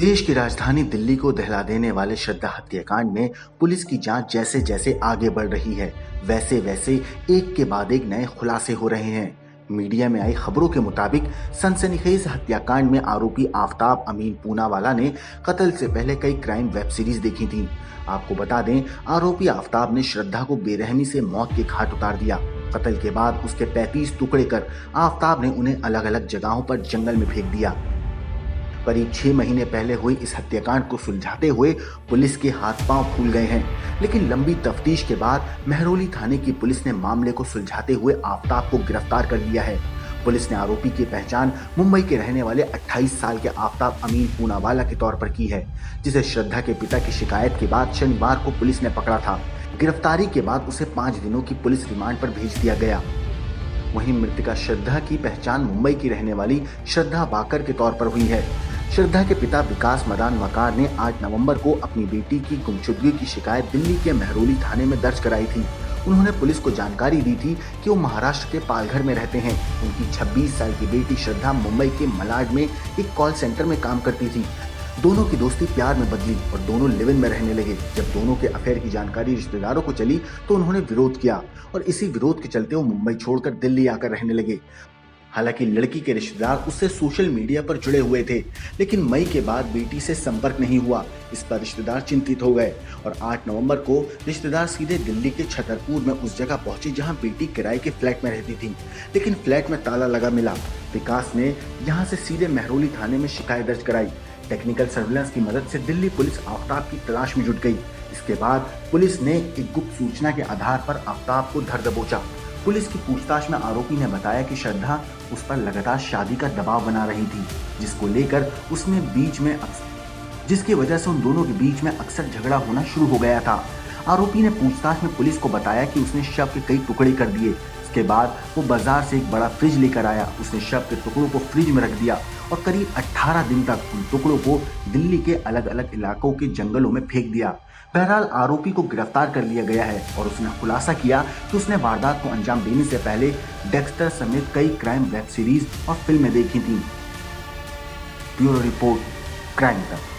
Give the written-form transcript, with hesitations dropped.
देश की राजधानी दिल्ली को दहला देने वाले श्रद्धा हत्याकांड में पुलिस की जांच जैसे जैसे आगे बढ़ रही है, वैसे वैसे एक के बाद एक नए खुलासे हो रहे हैं। मीडिया में आई खबरों के मुताबिक सनसनीखेज हत्याकांड में आरोपी आफताब अमीन पूनावाला ने कत्ल से पहले कई क्राइम वेब सीरीज देखी थी। आपको बता दें, आरोपी आफताब ने श्रद्धा को बेरहमी से मौत के घाट उतार दिया। कत्ल के बाद उसके 35 टुकड़े कर आफताब ने उन्हें अलग अलग जगहों पर जंगल में फेंक दिया। करीब 6 महीने पहले हुई इस हत्याकांड को सुलझाते हुए पुलिस के हाथ पांव फूल गए हैं, लेकिन लंबी तफ्तीश के बाद महरौली थाने की पुलिस ने मामले को सुलझाते हुए आफताब को गिरफ्तार कर लिया है। पुलिस ने आरोपी की पहचान मुंबई के रहने वाले 28 साल के आफताब अमीन पूनावाला के तौर पर की है, जिसे श्रद्धा के पिता की शिकायत के बाद शनिवार को पुलिस ने पकड़ा था। गिरफ्तारी के बाद उसे 5 दिनों की पुलिस रिमांड पर भेज दिया गया। वहीं मृतका श्रद्धा की पहचान मुंबई की रहने वाली श्रद्धा वाकर के तौर पर हुई है। श्रद्धा के पिता विकास मदान वकार ने 8 नवंबर को अपनी बेटी की गुमशुदगी की शिकायत दिल्ली के महरौली थाने में दर्ज कराई थी। उन्होंने पुलिस को जानकारी दी थी कि वो महाराष्ट्र के पालघर में रहते हैं। उनकी 26 साल की बेटी श्रद्धा मुंबई के मलाड में एक कॉल सेंटर में काम करती थी। दोनों की दोस्ती प्यार में बदली और दोनों लिव इन में रहने लगे। जब दोनों के अफेयर की जानकारी रिश्तेदारों को चली तो उन्होंने विरोध किया और इसी विरोध के चलते वो मुंबई छोड़कर दिल्ली आकर रहने लगे। हालांकि लड़की के रिश्तेदार उससे सोशल मीडिया पर जुड़े हुए थे, लेकिन मई के बाद बेटी से संपर्क नहीं हुआ। इस पर रिश्तेदार चिंतित हो गए और 8 नवंबर को रिश्तेदार सीधे दिल्ली के छतरपुर में उस जगह पहुंचे जहां बेटी किराए के फ्लैट में रहती थी, लेकिन फ्लैट में ताला लगा मिला। विकास ने यहां से सीधे महरौली थाने में शिकायत दर्ज कराई। टेक्निकल सर्विलांस की मदद से दिल्ली पुलिस आफताब की तलाश में जुट गई। इसके बाद पुलिस ने एक गुप्त सूचना के आधार पर आफताब को धर दबोचा। पुलिस की पूछताछ में आरोपी ने बताया कि श्रद्धा उस पर लगातार शादी का दबाव बना रही थी, जिसकी वजह से उन दोनों के बीच में अक्सर झगड़ा होना शुरू हो गया था। आरोपी ने पूछताछ में पुलिस को बताया कि उसने शव के कई टुकड़े कर दिए। इसके बाद वो बाजार से एक बड़ा फ्रिज लेकर आया। उसने शव के टुकड़ों को फ्रिज में रख दिया और करीब 18 दिन तक उन टुकड़ों को दिल्ली के अलग अलग इलाकों के जंगलों में फेंक दिया। बहरहाल आरोपी को गिरफ्तार कर लिया गया है और उसने खुलासा किया कि उसने वारदात को अंजाम देने से पहले डेक्स्टर समेत कई क्राइम वेब सीरीज और फिल्में देखी थी। ब्यूरो रिपोर्ट, क्राइम तक।